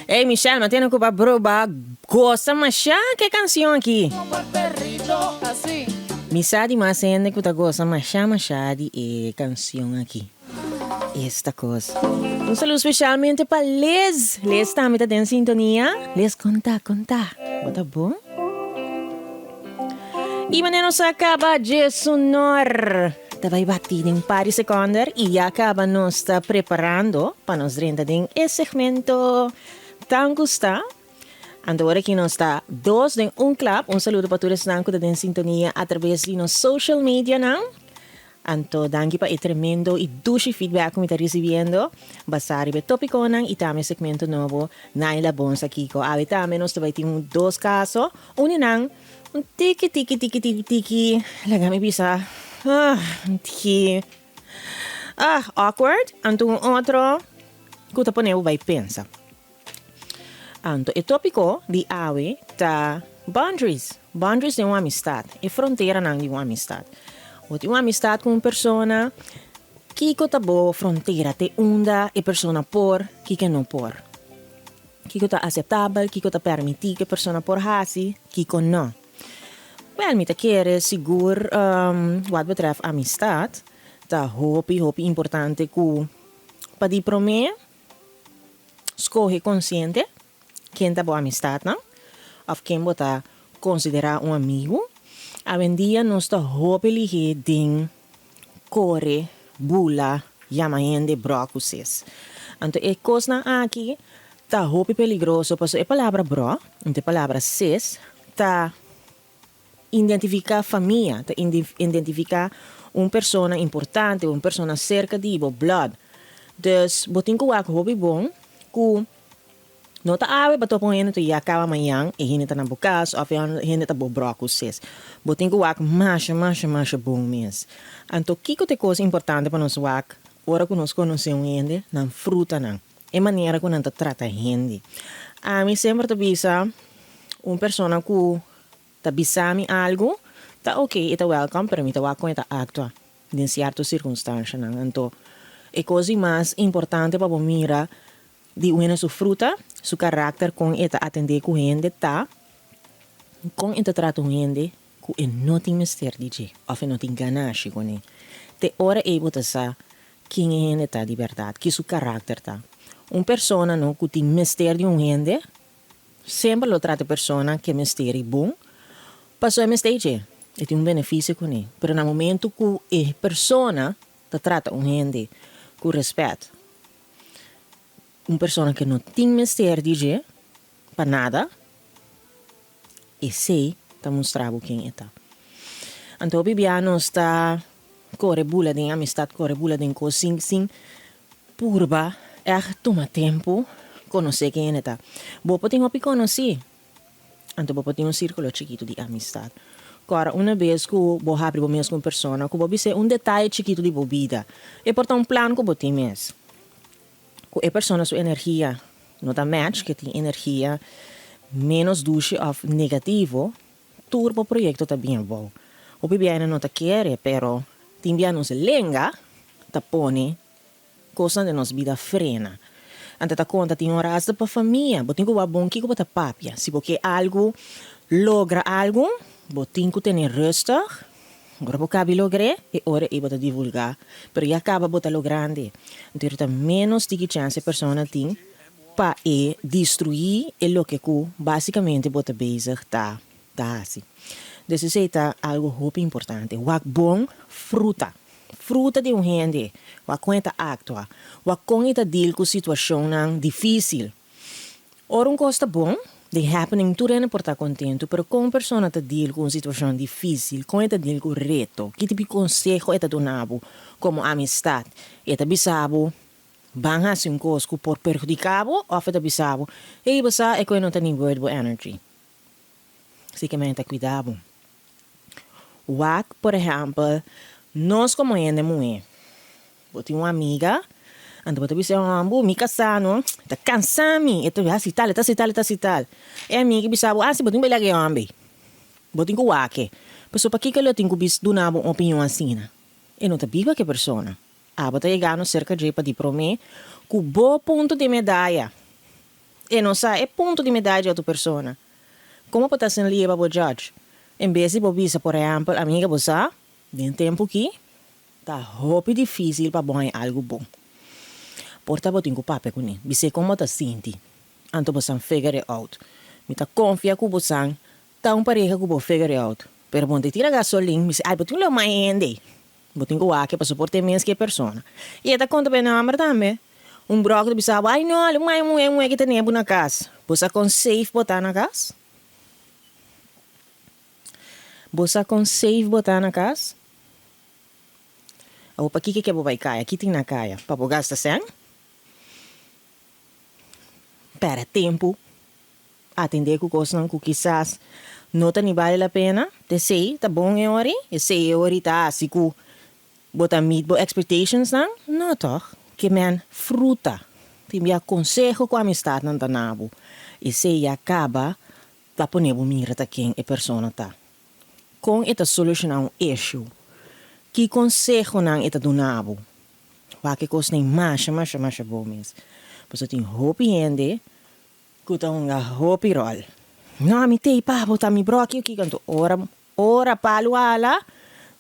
Ei, Michelle, mas tem que probar. Gosta, mas já que canção aqui? Misadi mas ainda que gosta, mas já de canção aqui. Esta coisa. Um saludo especialmente para Les. Les também está em sintonia. Les, conta. Bota bom? E maneiro se acaba de sonor. Vai bater em par segundos e acaba nos está preparando para nos render em esse segmento tão gostado. Agora que nós está dois em club. Um saludo para todos que estão em sintonia através de nos social media, não? Anto, danke para o tremendo e dulce feedback que me está recebendo. Basari be tópico nang itame segmento novo na ila bons aqui ko. Awe tame nós também temos dois casos. Nang un tiki. Lagami bisa. Tiki. Awkward. Anto outro. Kuta poneu vai pensa. Anto, o tópico de awe ta boundaries. Boundaries de uma amistade. E fronteira nang de uma amistade. Ou uma amistade com uma pessoa que está boa fronteira te unda e pessoa por que não por. Que está aceitável, que está permitir que a pessoa por hasi, que não. Well, me quer seguro wat betreft amistad, ta hopi importante que para di prome escolhe consciente quem tá boa amistad, não? Of quem bota considerar um amigo. Hoje dia nós está hopi lige ding core bula yamayende brocuses. Então é coisa aqui tá hopi peligroso, porque a palavra bro, a palavra sis, tá identificar família, tá identificar uma pessoa importante, uma pessoa cerca de bo blood. Dus botin ko ak hopi bom ku no ta awe bato po hene to yakama mayang e hene ta na bukas of hene ta bo brocuses. Botin ko ak masha bom mes. Anto kiko te coisa importante para nos wak, ora que nós conhecemos hende, na fruta não. É maneira que nós trata hende. A mim sempre te bisa uma pessoa que ta bisami algo, ta ok, ita welcome, pero mi ta wak ko ita actua em certa circunstância não. Anto é coisa mais importante para mira de uma sua fruta, seu caráter com ita atender com hende tá, com ita trata hende que não tem mistério de ou não tem ganache com ele. Te ora é botar sa quem hende tá de verdade, que seu caráter tá. Uma pessoa não que tem mistério de hende, sempre lo trata pessoa que mistério bom, passou a mistério, e tem benefício com ele. Pero no momento que a pessoa te trata hende com respeito, uma pessoa que não tem mistério de para nada, e sei tá mostrando quem é tá. Então, o bibiano está correbula de amistade, correbula de coisa sim, purba, toma tempo conhecer quem é tá. Bopo tem que conhecer. Então, bopo tem círculo chiquito de amistade. Agora, uma vez que eu abro o mesmo pessoa, que eu ser detalhe chiquito de bebida, e portanto plano que eu tenho mesmo. Que a pessoa sua energia não dá match, que tem energia menos dulce ou negativo, turbo projeto tá bem bom. O bebê não tá quer, pero timbia nos lenga, tá pone coisa de nos vida frena. Ante tá conta tem horas para família, botin que o bom que bota papia. Se porque algo logra algo, botin que ter resta. Agora vou cabe lograr e ora e bota divulgar, pero já acaba bota lo grande. Então tá menos de que chance a pessoa tem para destruir o que basicamente bota bezig tá assim. Dus isso é algo muito importante. Wak bom fruta. Fruta de gente. Wak conta actua. Wak conta deal com situação difícil. Ora costa bom, de happening tudo é por estar contente, pero com pessoa te deal com situação difícil, com esta deal com reto, que tipo de consejo é donado como amistade, é bisabo, banga sim coisa por perjudicado, ou é bisabo, e basa é que não tem word bo energy. Assim que mente cuidado. Wak, por exemplo, nós como gente mulher, eu tenho uma amiga, então eu disse, me casando, tá cansando, eu tô assim tal. É amiga bisabo, se botin bela que ambe. Botin com wak. Pessoa para que eu tenho bis do nabo opinião assim, e não tá viva que pessoa. Bota chegando cerca de para di prome, com bom ponto de medalha. E não sai, é ponto de medalha de outra pessoa. Como pode ser livre para o judge? Em vez de você, por exemplo, amiga, você, tem tempo aqui, tá muito difícil para bom algo bom. Porta botin com papel com ele. Você como tá sente. Anto você figure out. Me tá confia com você, tá pareja com você figure out. Pero bom, te tira gasolina, me diz, ai, botin lo mais ende. Botin com aqui para suportar menos que a pessoa. E esta conta bem na amor também. Broco de bisa, ai não, ele mais mulher que tem na casa. Você com safe botar na casa? Você com safe botar na casa? Ou para que vai cair? Aqui tem na caia. Para o gasta sem? Para tempo. Atender com coisas que quizás não tá nem vale a pena. Te sei, tá bom é hora? E sei é hora tá assim que botar meet bo expectations não? Não toch? Que men fruta. Tem me aconselho com a amistade não tá nabo. E sei acaba tá ponendo mira tá quem a pessoa tá. Com esta solucionar issue. Que conselho não é do nabo? Vai que coisa nem mais bom mesmo. Você tem roupa gente que tá roupa rol. Não, me tem para botar me broque aqui canto ora palo ala.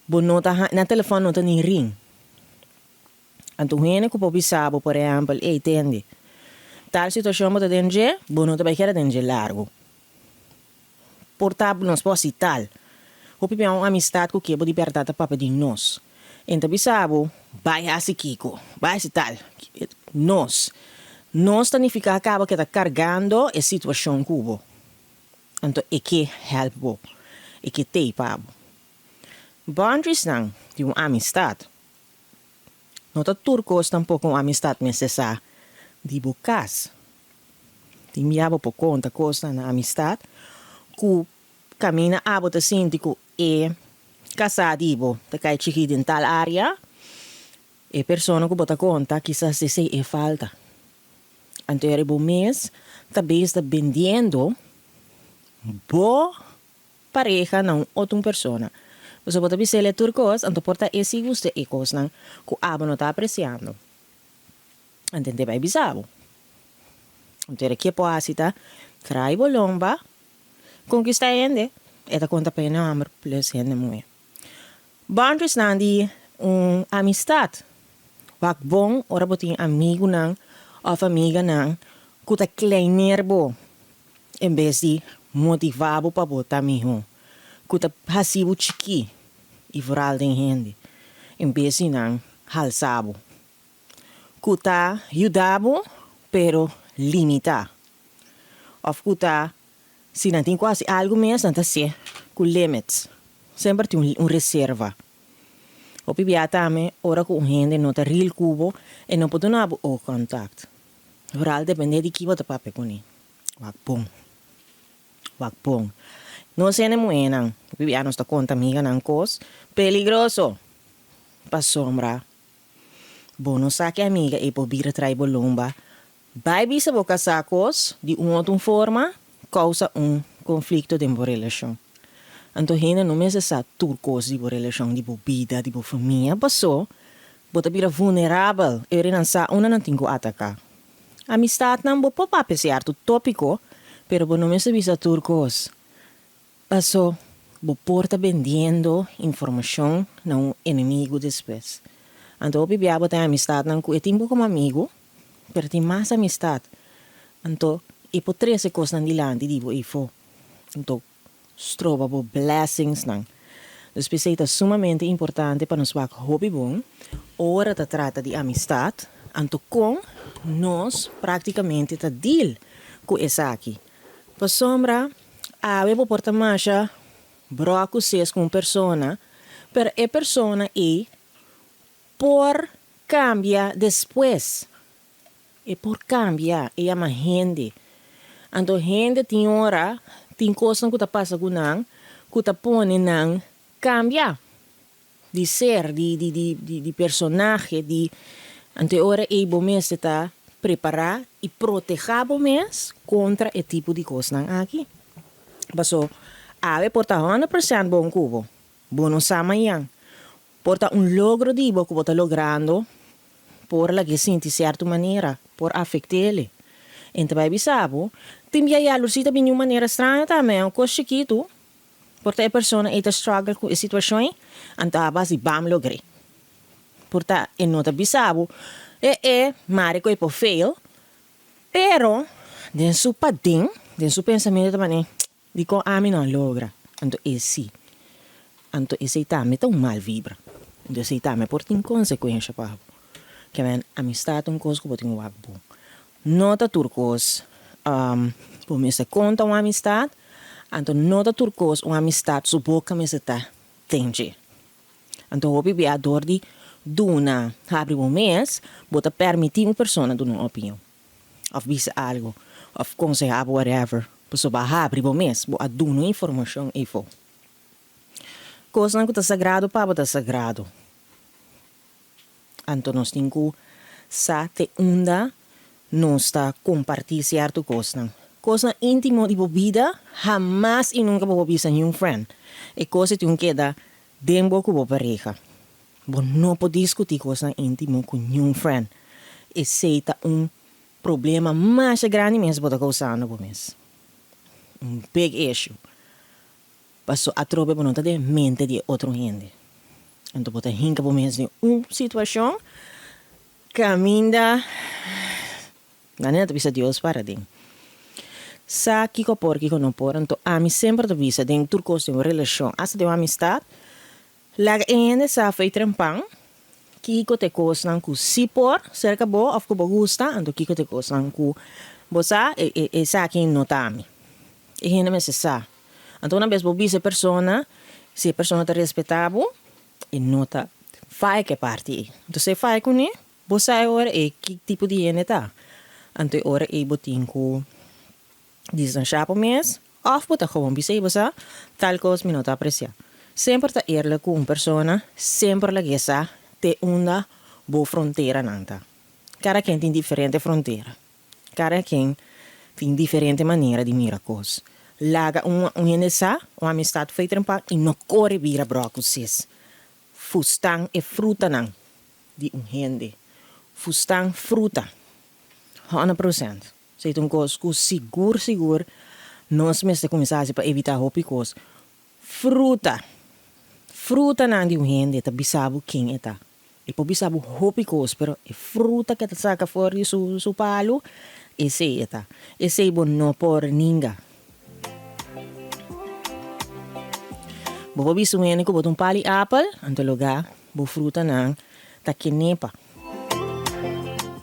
Bo nota na telefone nota nem ring. Anto hene que pode saber, por exemplo, tende. Tal situação bota denge, bo nota vai querer denge largo. Portável nos pode tal. O pipi é uma amistade que quebra de verdade para de nós. Então, bisabo, vai assim Kiko, vai assim tal. Nós significa acaba que está carregando a situação cubo. Então, é que help, é que te pabo. Boundaries não, de uma amistade. Não está turcos tampouco uma amistade necessária de bocas. De me abo por conta coisa na amistade, que caminha abo te síndico e casado ibo, te cai chiquito em tal área, e persona que bota conta, quizás se sei é falta. Então, é bom mês, também está vendendo boa pareja não outra pessoa. Você pode dizer turcos, então porta esse gosto e coisa que o abo não está apreciando. Entende bem bizarro. Então, que pode estar, trai bolomba, conquista gente, e da conta pena amor plus gente mulher. Boundaries não de amistade. Wak bom, ora botin amigo não, of amiga não, que tá kleiner bo, em vez de motivado para botar miho. Que tá passivo chiqui, e vooral den gente, em vez de não halsabo. Que tá ajudabo, pero limita. Of que tá, se não tem quase algo mesmo, não tá se, com limits. Sempre tem reserva. O pibia também, ora com gente não tá real cubo, e não pode não o contato. Vooral depende de que você pape com ele. Wak bom. Não se nem não. O pibia não está conta amiga não cos. Peligroso. Pa sombra. Bom, não saque amiga e por vir trai bolomba. Vai bisa boca sacos de outra forma, causa conflito de relação. Então, gente não me sa turcos de relação de vida, de família, passou, bota vira vulnerável, e não sa uma não tem que atacar. Amistade não bo papa certo tópico, pero bo não me se visa turcos. Passou, bo porta vendendo informação não inimigo depois. Então, o bibia bota amistade não que tempo como amigo, pero tem mais amistade. Então, e por 13 coisas de lá, de digo, e for. Então, trova bo blessings não. Dus é sumamente importante para nos wak hobby bom. Ora te trata de amistade, anto com nós praticamente te deal com essa aqui. Por sombra, a webo porta marcha, broco ses com persona, pero a persona é por cambia depois. E por cambia, é uma gente. Anto gente tem hora, tem coisa que tá passa com não, que tá põe não, cambia. De ser, de personagem, de... Anto hora é bom mês tá preparar e proteger bom mês contra esse tipo de coisa aqui. Passo, ave porta 100% bom cubo. Bom não sabe amanhã. Porta logro de que está logrando por la que sente certa maneira, por afetar ele. En também bisabo, timbia ya lucita de uma maneira estranha também, um coisa chiquito, porque a pessoa está struggle com a situação, então a base bam logre. Portanto, e nota bisabo, mare coi po fail, pero, den su pading, den su pensamento também, dico, a mim não logra. Então, esse. Então, esse também tá mal vibra. Então, esse também porta em consequência, para que a amistade um coisa que botem o agbo. Nota turcos, por mim se conta uma amistade, então nota turcos uma amistade su boca me se tá tenge. Então, o bebê ador de duna abre um mês, bota permitir uma pessoa dar uma opinião. Of bisa algo, of aconselhar, whatever. Pessoa vai abrir um mês, bota dar uma informação e for. Coisa que está sagrado, para está sagrado. Então, nós temos que saber onde nós está compartilhar certo coisa. Coisa íntima de vida, jamais e nunca vou bisa nenhum friend. E coisa que tem que dar dentro com a pareja. Você não pode discutir coisa íntima com nenhum friend. Esse é problema mais grande mesmo para causando por mês. Big issue. Passo a tropa para não ter mente de outro gente. Então, você hinca por mês de situação, caminha, não é bisa Deus para dentro. Sa kiko por kiko não por, então a mim sempre bisa dentro de uma relação, hasta de uma amistade, lá ainda sa foi trampang, kiko te coisa com si por, cerca bo, of ko gusta, então kiko te coisa com bosa e sa quem notami. E ainda me se sa. Então uma vez bo bisa persona, se a persona te respetável, e nota fai que parte. Então se fai com ele, bosa agora e que tipo de gente tá. Então ora e botinho distanciar por mês, of botar gewoon bisa bosa, tal coisa me nota apreciar. Sempre tá eerlijk com uma persona, sempre la gesa te una bo fronteira nanta. Cada quem tem diferente fronteira. Cada quem tem diferente maneira de mirar coisas. Laga uma amistade feita e não corre vira brócolis. Fustang e fruta não de gente. Fustang fruta. 100%. Se é uma coisa que seguro, nós mesmos começamos para evitar hopicos. Fruta. Fruta não de gente, tá bisabo quem é tá. E po bisabo hopicos, pero é fruta que tá saca fora de su palo, esse é tá. Esse é bom não por ninguém. Bo bisu ngene ko botong pali apple, anto lugar, bo fruta nang ta kinepa.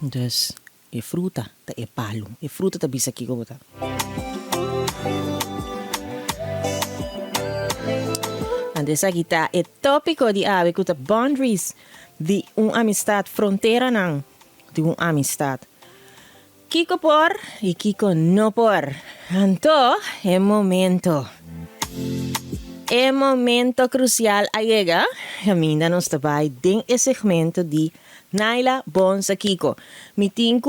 Dus, e fruta ta e palo. E fruta ta bisa kiko bota. Antes aqui tá e tópico de ave que tá boundaries de amistad, fronteira nang de amistad. Kiko por e kiko no por. Anto, é momento. É momento crucial a llega. Ainda nós trabalhamos dentro do segmento de Naila Bonsa Kiko. Me tenho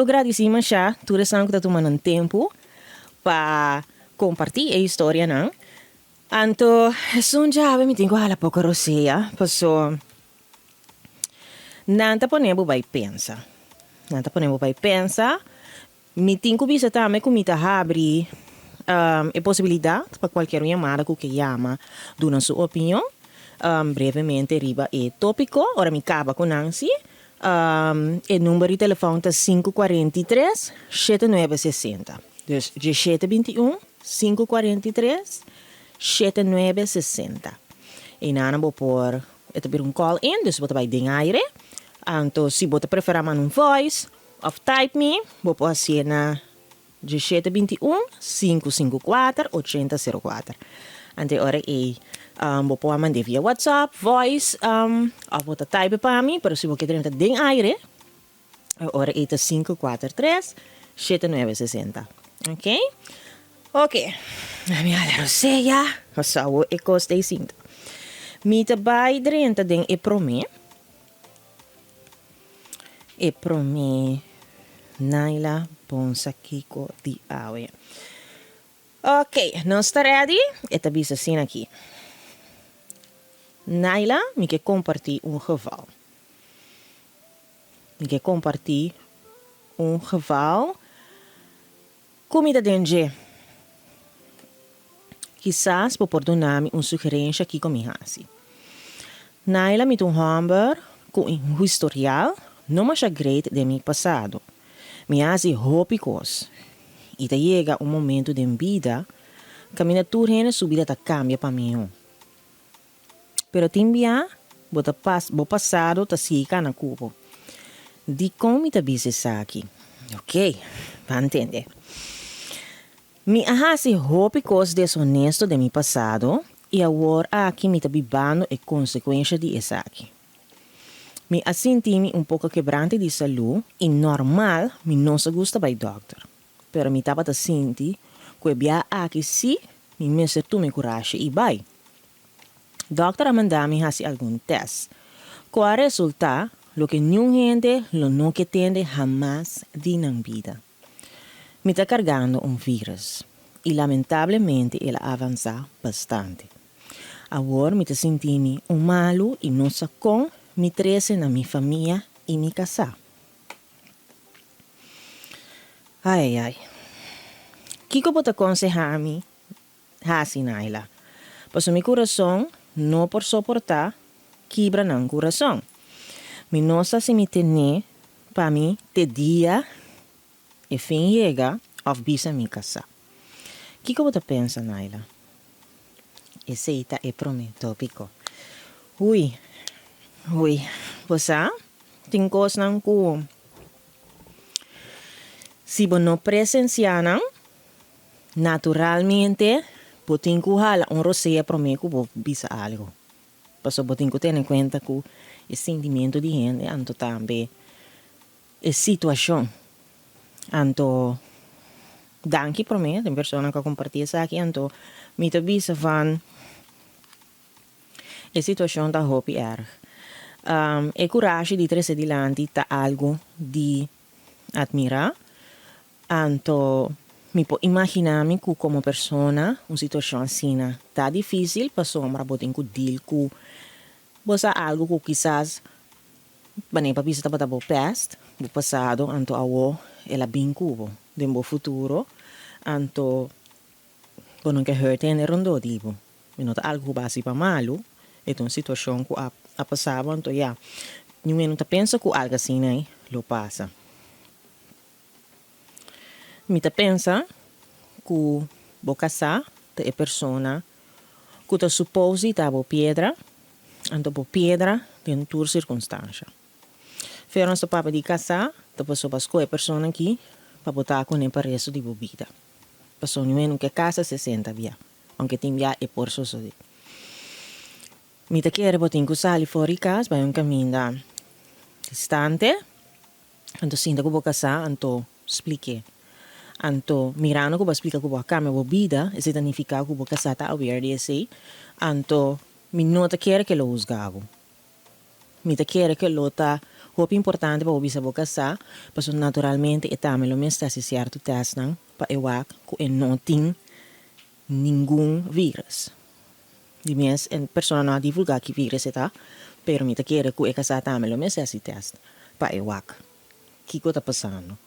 agradecida já, tu que está tomando tempo para compartilhar a história, não? Então, já me tenho a pouco roceia, passou. Nanta ponemos vai pensar. Me tenho visto também como está abrir é possibilidade para qualquer chamada que chama, dando sua opinião. Brevemente, arriba é tópico, ora me acaba com Nancy. O número de telefone é 543-7960. Dus, 721-543-7960. E nana vou pôr, call in, dus você vai dengar. Então, se você preferir um voice, of type me, vou pôr assim na 721-554-8004. Ante ora vou pôr mandar via WhatsApp, voice, ou vou type para mim, pero se você quer den aire, ora é 543-7960. Ok? Ok. A minha roceia, o sal e costa e cinta. Me trabalho dentro den e prome. E prome Naila Bonsa Kiko di Awe. Ok, nós está ready? E tá bisa assim aqui. Naila, me quer compartilhar geval. Me quer compartilhar geval, comida denge. Quizás por perdonar-me sugerência aqui comigo assim. Naila me hamburger com historial não mais great de meu passado. Me hace hopicos. E te chega momento de vida que a minha turma subida ta cambia para mim. Pero timbia, bo passado ta siga na cubo. Di como te bise aqui. Ok, va entender. Me hace hopicos desonesto de meu passado e agora aqui me tá bibando e consequência de isso aqui. Me senti-me pouco quebrante de saúde e normal me não se gusta by doctor. Pero me tava ta senti que bia aqui sim me sentu me coragem e vai. Doctor mandou-me fazer algum teste. Qual resulta lo que nenhum gente lo não que tende jamás de na vida. Me está cargando vírus e lamentavelmente ele avança bastante. Agora me está sentindo malo e não sei como me trece na minha família e minha casa. Ai. Que eu posso aconselhar-me? Assim, Naila. Pois meu coração não por suportar quebra no coração. Me não sei se me tem para mim te dia e fim chega of bisa minha casa. Que eu pensa, Naila? Esse é o primeiro tópico. Ui. Você tem coisas não que se você não presenciar, naturalmente, você tem que falar rosé para mim que você bisa algo. Você tem que ter em conta que o sentimento de gente, anto também, a situação, anto danke para mim, tem pessoa que compartilha isso aqui, anto me te bisa van a situação da hopi erg. E coragem de trazer adiante tá algo de admirar, anto me po imaginar-me que como pessoa, uma situação assim, tá difícil, para sombra, botem que deal com você algo que quizás bane pa bisa taba past, do passado, anto awo ela bem cubo, do futuro, anto não que hurt en rondo tipo. Minota algo basi pa malo, ito situação que a passava, anto ya. Ninguém não pensa que algo assim, né, lo passa. Me ta pensa que bo casar te persona que ta supposi ta bo piedra, anto bo piedra de tur circunstância. Feron sa papa di casar, ta paso pasko e persona aqui para botar com para resto de bebida. Passou ninguém que casa se senta via, aunque tem via e por so de. Me ta quer botin que sali fora casa, vai caminho distante, anto sinta que bo casar, anto explique. Anto mirando que bo explica que bo cama bebida, isso significa que bo casar ta aware de esse, anto me não ta quer que lo usgavo. Me ta quer que lo ta hope importante para obisa bo casar, paso naturalmente e tamelo me está se certo testan pa ewak que não tem nenhum vírus. De mes en persona não divulgar que vírus está, pero me ta quer que e casar tamelo me está se test pa ewak. Que está passando?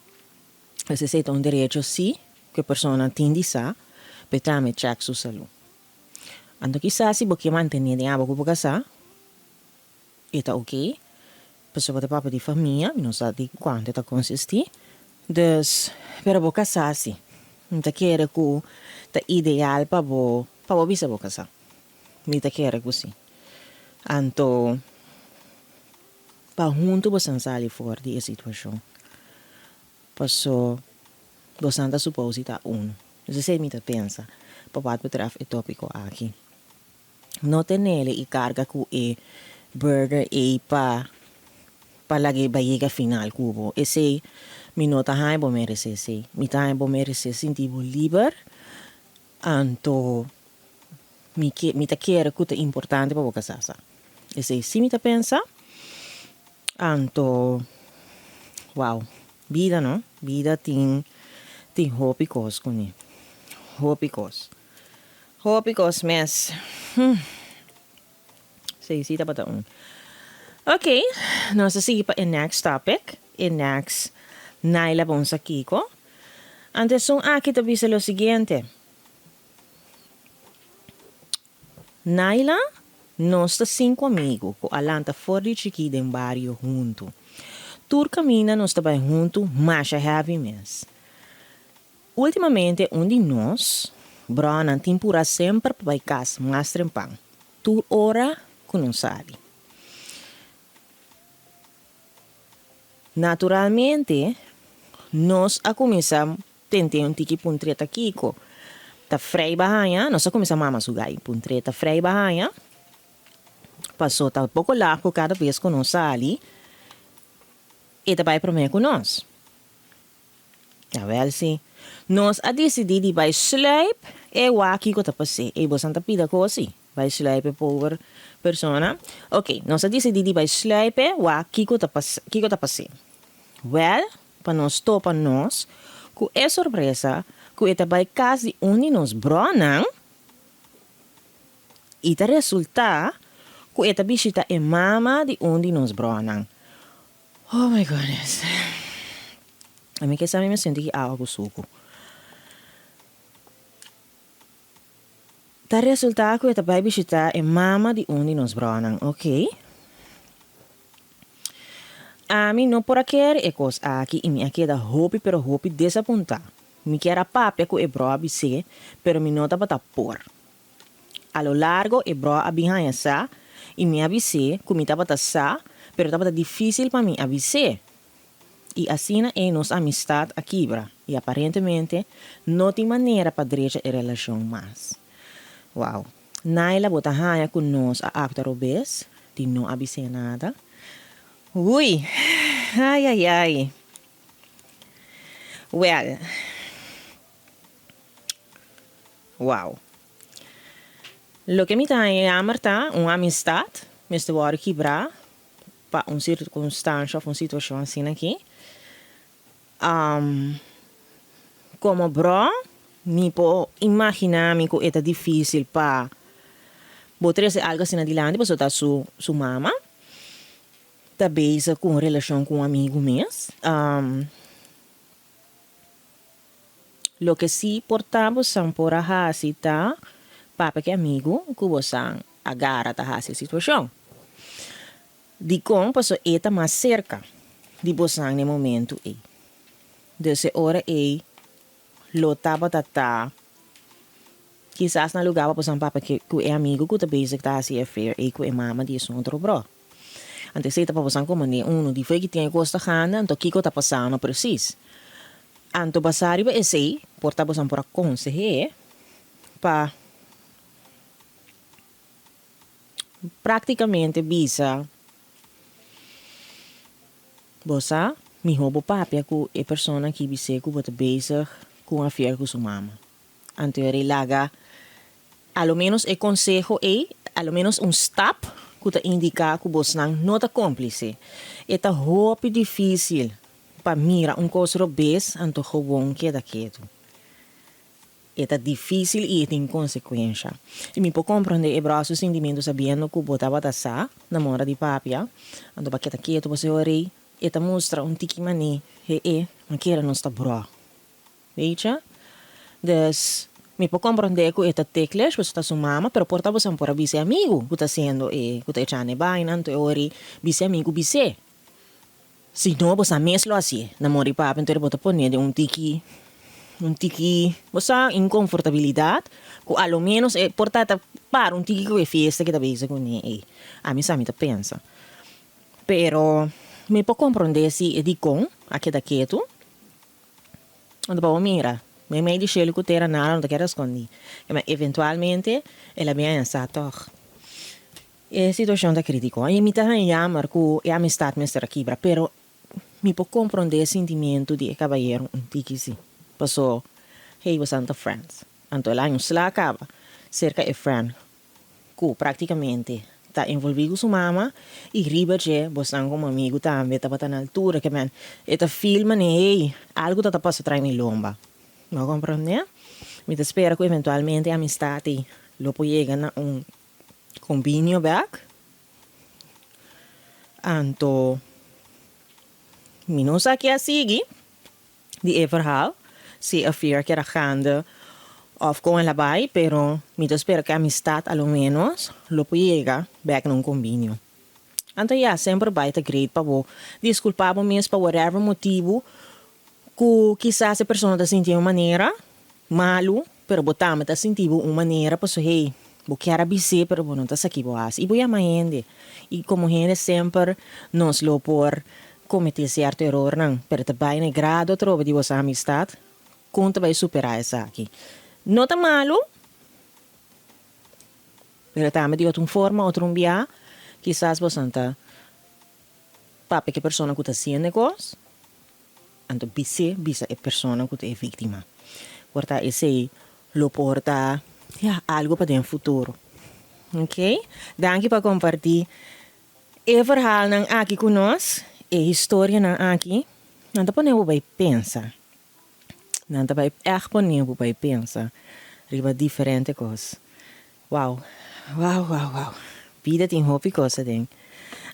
Esse é um direito sim que a pessoa tem de sa, para também check sua saúde. Então quizás se você manter de água com casar, está ok. Pessoa de papo de família, não sabe quanto está consistir. Dus, para você casar sim. Não quer que tá ideal para você bisa você casar. Não quer que sim. Então, para junto você sair fora de situação. Passo, você anda suposita Você me pensa, para betraf o tópico aqui. Não tem ele e carga com e burger e para lagi barriga final cubo. Esse me nota hai bo merece esse. Me tá bo merece sentivo liber. Anto me tá quer que é importante para você casar. Esse se me tá pensa. Anto wow. Vida, não? Vida tem hopicos com ele. Hopicos, mas... Sei, tá para Ok, nós seguimos para o next topic. O next Naila bonsa Kiko. Antes son aquí te dice lo siguiente. Naila, nós 5 amigos que alanta fora de chiqui de barrio junto. Tur camina nós também junto, mas heavy mês. Ultimamente, um de nós, Brana, tempura sempre para casa, mais trempang. Tur ora que não sabe. Naturalmente, nós a começar tentei um tiki puntreta kiko. Ta frei bahaya, nós a começar mama sugai puntreta frei bahaya. Passou tal pouco largo cada vez que nós ali. E também para mim com nós. Ja, wel sim. Nós a decidir de vai sluip e o aqui que tá passei. E você não pida coisa. Vai sluip por persona. Ok, nós a decidir de vai sluip o aqui que tá passei. Well, para nós topa nós, que é surpresa, que é vai casa de onde nós bronan, e tá resulta que é visita é mama de onde nós bronan. Oh my goodness. A mim que sabe me senti algo suco. Tá resulta que é vai visita é mama de onde nós bronan, ok? A mim não por aquer é coisa aqui e me queda hopi pero hopi desapontar. Me quer a papia que é bro abise, pero me nota para por. A lo largo é bro abihanha sa e me abise, que me tava sa, pero tava difícil para mim abise. E assim é nossa amistade aqui, bra. E aparentemente não tem maneira para direita a relação mais. Wow. Naila bota hanha com nós a actor obes, de não abise nada. Ui, ai. Well, wow. Lo que me está amarta uma amistade, me estou a quebrar para uma circunstância, uma situação assim aqui. Como bro, me po imaginar que é difícil para botar algo assim adiante, para soltar sua mama. Tá beza com relação com um amigo mesmo. Lo que sim portamos são por a hasi tá papa que amigo que você agarra tá hasi situação. De como passou eta mais cerca de você no momento e. Desse hora e lo tava tá quizás na lugar para você papa que é amigo que tá beza que tá hasi affair e que é mama de outro bro. Antes você tá passando como um de foi que tinha costa gana, então que tá passando precis. Anto basari ba esse, porta passando por aconselhe pa praticamente bisa bosa mi hobo papia ku e persona que bise ku bota bezig com a fier com sua mama. Anto laga a lo menos e consejo a lo menos um step que te indica que você não está cúmplice. É tá hope difícil para mira coisa robês anto gewoon que daquilo. É tá difícil e tem consequência. E me pode compreender e braço sentimento sabendo que você vai estar namora de papia, anto para que daquilo você orei, e tá mostra tiki mani, mas que era não está bro. Veja? Dus me pode compreender que é teclas, você está sua mama, pero porta você por bise amigo, que está sendo que está echando bem, anto ori bise amigo bise. Se não você mesmo assim, namora papo, então você pode de tiki, você inconfortabilidade, que a lo menos porta para tiki que é festa que está bem com ele. A mim sabe pensa. Pero me pode compreender se é de com, aqui daquilo, onde para mira. Me meio de cheio que terá nada, não quero esconder. Mas eventualmente, ela vem a pensar, toch. É situação da crítica. E me tá jamar que é amistade mestra aqui, pero me pode compreender o sentimento de cabalheiro tiki si. Passou, hey, was anta friends. Anto ela não se lá acaba. Cerca é friend. Que praticamente tá envolvido com sua mama e riba de você como amigo também tá na altura que man, eta filma né, algo tá passando atrás me lomba. Não compreende? Me espera que eventualmente a amistade lo pode chegar a convínio back. Anto, me não sei que é seguir, Die verhaal. Se a fear que era grande. Of con el bay, pero me espero que a amistad a lo menos lo llega back num convínio. Então, sempre vai ter great para vou desculpar mesmo por whatever motivo que quizás a pessoa está sentindo uma maneira malo, pero botamos está sentindo uma maneira, pues hey, vou querer avisar, pero não está aqui boas. E vou amar gente. E como gente sempre nos lo por cometer certo erro, não, pero também é grado trovo de vossa amistad, conta vai superar essa aqui. Não está malo, pero também de outra forma, outro via, quizás você não papi que persona que está haciendo negócio, então bisa é persona que é vítima. Porta esse lo porta algo para dentro futuro. Ok? Danke por compartilhar o verhaal nang aqui conosco, a história nang aqui. Nanta pa nebo vai pensar. Nanta vai echt pa nebo vai pensar. Riba diferente coisas. Wow. Vida tem hopi coisa ding.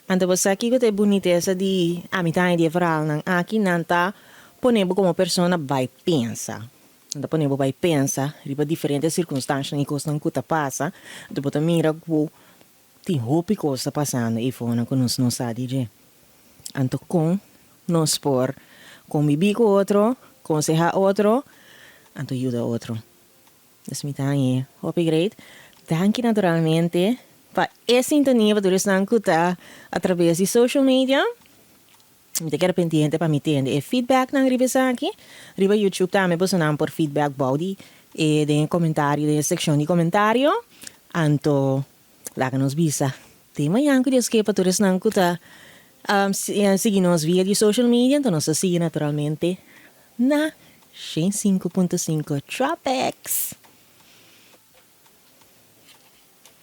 Anta você aqui que tem boniteza de amitai de verhaal nang aqui nanta ponebo como persona vai pensar. Nanta ponebo vai pensar. Riba diferente circunstâncias e coisas que passa. Anta bota mira que tem hopi coisa passando e fona que nos não sabe de. Anta com nos por convivir com outro, aconselhar outro, anta ajuda outro. Das mi tayo. Hopi great. Danke naturalmente para essa sintonia para todos que está através de social media. Me te quero pendiente para me ter feedback na revista aqui. Riba YouTube também você não por feedback body e de comentário de seção de comentário. Anto lá que nos visa. Tema yang que Deus que para todos que está seguir-nos via de social media, então nos siga naturalmente na 105.5 Tropics.